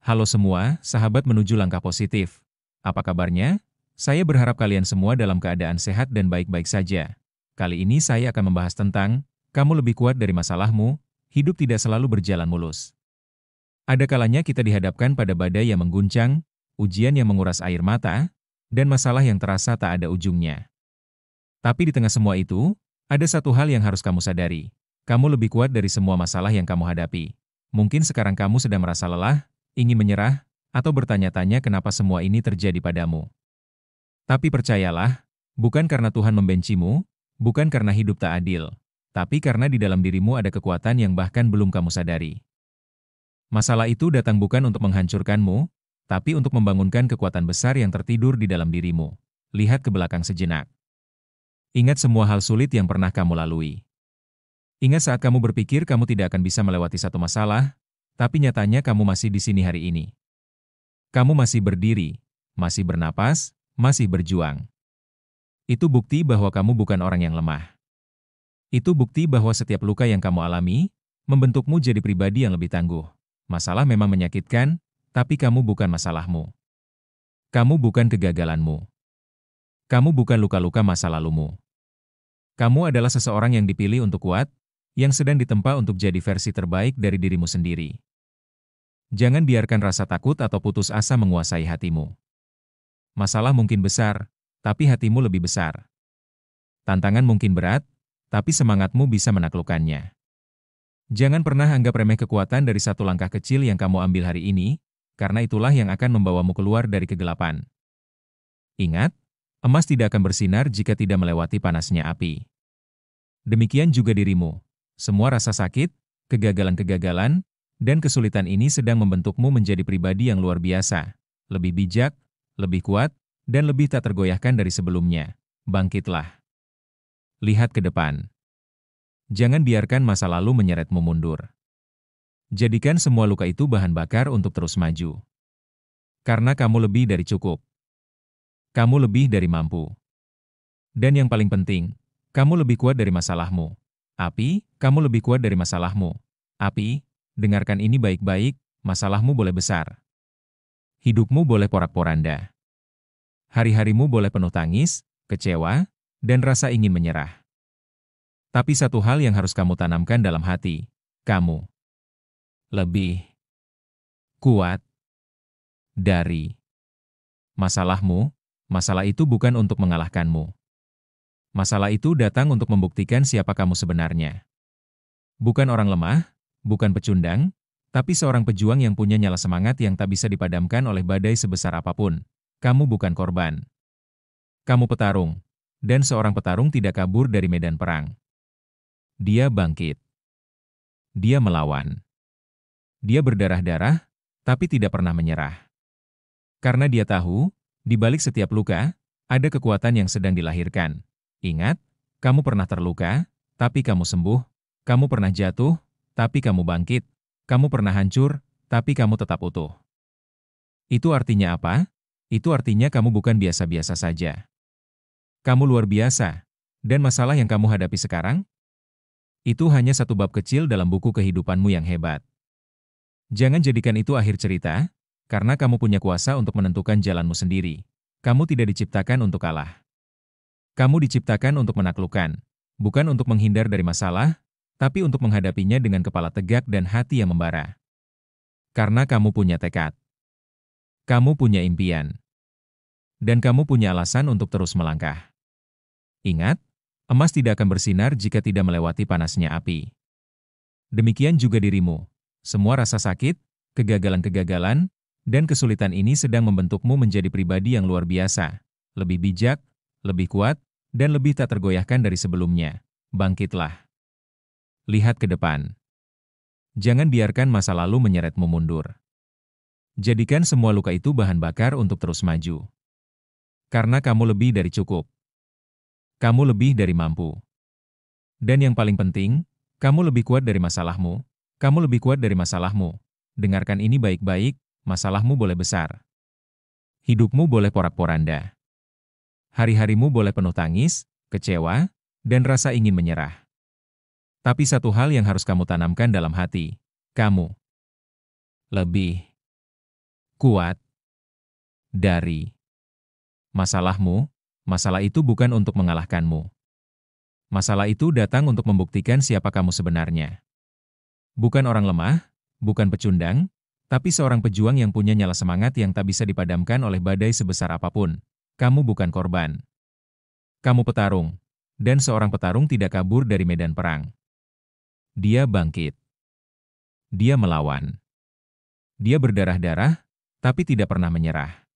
Halo semua, sahabat menuju langkah positif. Apa kabarnya? Saya berharap kalian semua dalam keadaan sehat dan baik-baik saja. Kali ini saya akan membahas tentang, kamu lebih kuat dari masalahmu, hidup tidak selalu berjalan mulus. Ada kalanya kita dihadapkan pada badai yang mengguncang, ujian yang menguras air mata, dan masalah yang terasa tak ada ujungnya. Tapi di tengah semua itu, ada satu hal yang harus kamu sadari. Kamu lebih kuat dari semua masalah yang kamu hadapi. Mungkin sekarang kamu sedang merasa lelah, ingin menyerah, atau bertanya-tanya kenapa semua ini terjadi padamu. Tapi percayalah, bukan karena Tuhan membencimu, bukan karena hidup tak adil, tapi karena di dalam dirimu ada kekuatan yang bahkan belum kamu sadari. Masalah itu datang bukan untuk menghancurkanmu, tapi untuk membangunkan kekuatan besar yang tertidur di dalam dirimu. Lihat ke belakang sejenak. Ingat semua hal sulit yang pernah kamu lalui. Ingat saat kamu berpikir kamu tidak akan bisa melewati satu masalah, tapi nyatanya kamu masih di sini hari ini. Kamu masih berdiri, masih bernapas, masih berjuang. Itu bukti bahwa kamu bukan orang yang lemah. Itu bukti bahwa setiap luka yang kamu alami, membentukmu jadi pribadi yang lebih tangguh. Masalah memang menyakitkan, tapi kamu bukan masalahmu. Kamu bukan kegagalanmu. Kamu bukan luka-luka masa lalumu. Kamu adalah seseorang yang dipilih untuk kuat, yang sedang ditempa untuk jadi versi terbaik dari dirimu sendiri. Jangan biarkan rasa takut atau putus asa menguasai hatimu. Masalah mungkin besar, tapi hatimu lebih besar. Tantangan mungkin berat, tapi semangatmu bisa menaklukkannya. Jangan pernah anggap remeh kekuatan dari satu langkah kecil yang kamu ambil hari ini, karena itulah yang akan membawamu keluar dari kegelapan. Ingat, emas tidak akan bersinar jika tidak melewati panasnya api. Demikian juga dirimu. Semua rasa sakit, kegagalan-kegagalan, dan kesulitan ini sedang membentukmu menjadi pribadi yang luar biasa, lebih bijak, lebih kuat, dan lebih tak tergoyahkan dari sebelumnya. Bangkitlah. Lihat ke depan. Jangan biarkan masa lalu menyeretmu mundur. Jadikan semua luka itu bahan bakar untuk terus maju. Karena kamu lebih dari cukup. Kamu lebih dari mampu. Dan yang paling penting, kamu lebih kuat dari masalahmu. Api, kamu lebih kuat dari masalahmu. Api, dengarkan ini baik-baik, masalahmu boleh besar. Hidupmu boleh porak-poranda. Hari-harimu boleh penuh tangis, kecewa, dan rasa ingin menyerah. Tapi satu hal yang harus kamu tanamkan dalam hati, kamu lebih kuat dari masalahmu. Masalah itu bukan untuk mengalahkanmu. Masalah itu datang untuk membuktikan siapa kamu sebenarnya. Bukan orang lemah, bukan pecundang, tapi seorang pejuang yang punya nyala semangat yang tak bisa dipadamkan oleh badai sebesar apapun. Kamu bukan korban. Kamu petarung, dan seorang petarung tidak kabur dari medan perang. Dia bangkit. Dia melawan. Dia berdarah-darah, tapi tidak pernah menyerah. Karena dia tahu, di balik setiap luka, ada kekuatan yang sedang dilahirkan. Ingat, kamu pernah terluka, tapi kamu sembuh. Kamu pernah jatuh, tapi kamu bangkit. Kamu pernah hancur, tapi kamu tetap utuh. Itu artinya apa? Itu artinya kamu bukan biasa-biasa saja. Kamu luar biasa. Dan masalah yang kamu hadapi sekarang? Itu hanya satu bab kecil dalam buku kehidupanmu yang hebat. Jangan jadikan itu akhir cerita, karena kamu punya kuasa untuk menentukan jalanmu sendiri. Kamu tidak diciptakan untuk kalah. Kamu diciptakan untuk menaklukkan, bukan untuk menghindar dari masalah, tapi untuk menghadapinya dengan kepala tegak dan hati yang membara. Karena kamu punya tekad. Kamu punya impian. Dan kamu punya alasan untuk terus melangkah. Ingat, emas tidak akan bersinar jika tidak melewati panasnya api. Demikian juga dirimu. Semua rasa sakit, kegagalan-kegagalan, dan kesulitan ini sedang membentukmu menjadi pribadi yang luar biasa, lebih bijak, lebih kuat, dan lebih tak tergoyahkan dari sebelumnya. Bangkitlah. Lihat ke depan. Jangan biarkan masa lalu menyeretmu mundur. Jadikan semua luka itu bahan bakar untuk terus maju. Karena kamu lebih dari cukup. Kamu lebih dari mampu. Dan yang paling penting, kamu lebih kuat dari masalahmu. Kamu lebih kuat dari masalahmu. Dengarkan ini baik-baik, masalahmu boleh besar. Hidupmu boleh porak-poranda. Hari-harimu boleh penuh tangis, kecewa, dan rasa ingin menyerah. Tapi satu hal yang harus kamu tanamkan dalam hati, kamu lebih kuat dari masalahmu. Masalah itu bukan untuk mengalahkanmu. Masalah itu datang untuk membuktikan siapa kamu sebenarnya. Bukan orang lemah, bukan pecundang, tapi seorang pejuang yang punya nyala semangat yang tak bisa dipadamkan oleh badai sebesar apapun. Kamu bukan korban. Kamu petarung. Dan seorang petarung tidak kabur dari medan perang. Dia bangkit. Dia melawan. Dia berdarah-darah, tapi tidak pernah menyerah.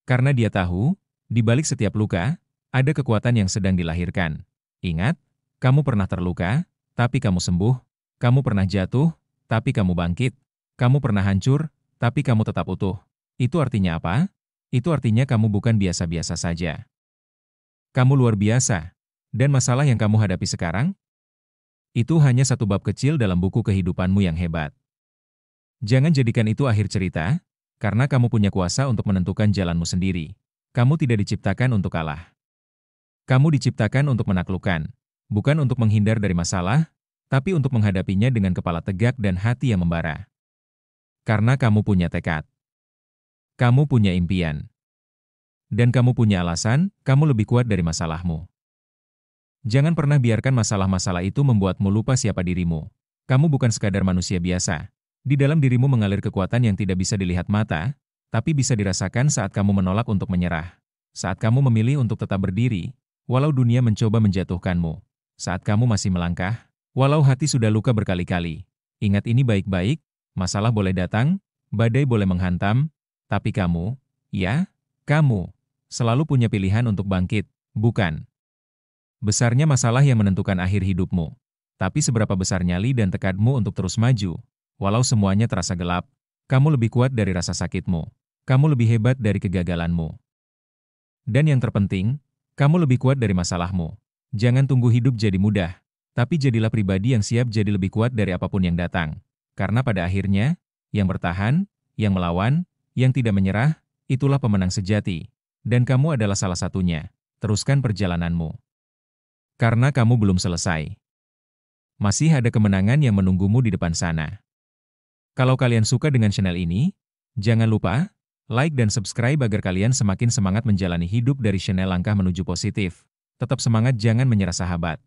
Karena dia tahu, di balik setiap luka, ada kekuatan yang sedang dilahirkan. Ingat, kamu pernah terluka, tapi kamu sembuh. Kamu pernah jatuh, tapi kamu bangkit. Kamu pernah hancur, tapi kamu tetap utuh. Itu artinya apa? Itu artinya kamu bukan biasa-biasa saja. Kamu luar biasa. Dan masalah yang kamu hadapi sekarang? Itu hanya satu bab kecil dalam buku kehidupanmu yang hebat. Jangan jadikan itu akhir cerita, karena kamu punya kuasa untuk menentukan jalanmu sendiri. Kamu tidak diciptakan untuk kalah. Kamu diciptakan untuk menaklukkan, bukan untuk menghindar dari masalah, tapi untuk menghadapinya dengan kepala tegak dan hati yang membara. Karena kamu punya tekad. Kamu punya impian. Dan kamu punya alasan, kamu lebih kuat dari masalahmu. Jangan pernah biarkan masalah-masalah itu membuatmu lupa siapa dirimu. Kamu bukan sekadar manusia biasa. Di dalam dirimu mengalir kekuatan yang tidak bisa dilihat mata, tapi bisa dirasakan saat kamu menolak untuk menyerah. Saat kamu memilih untuk tetap berdiri, walau dunia mencoba menjatuhkanmu. Saat kamu masih melangkah, walau hati sudah luka berkali-kali. Ingat ini baik-baik, masalah boleh datang, badai boleh menghantam, tapi kamu, ya, kamu, selalu punya pilihan untuk bangkit, bukan? Besarnya masalah yang menentukan akhir hidupmu. Tapi seberapa besar nyali dan tekadmu untuk terus maju, walau semuanya terasa gelap, kamu lebih kuat dari rasa sakitmu. Kamu lebih hebat dari kegagalanmu. Dan yang terpenting, kamu lebih kuat dari masalahmu. Jangan tunggu hidup jadi mudah, tapi jadilah pribadi yang siap jadi lebih kuat dari apapun yang datang. Karena pada akhirnya, yang bertahan, yang melawan, yang tidak menyerah, itulah pemenang sejati. Dan kamu adalah salah satunya. Teruskan perjalananmu. Karena kamu belum selesai. Masih ada kemenangan yang menunggumu di depan sana. Kalau kalian suka dengan channel ini, jangan lupa like dan subscribe agar kalian semakin semangat menjalani hidup dari channel Langkah Menuju Positif. Tetap semangat, jangan menyerah sahabat.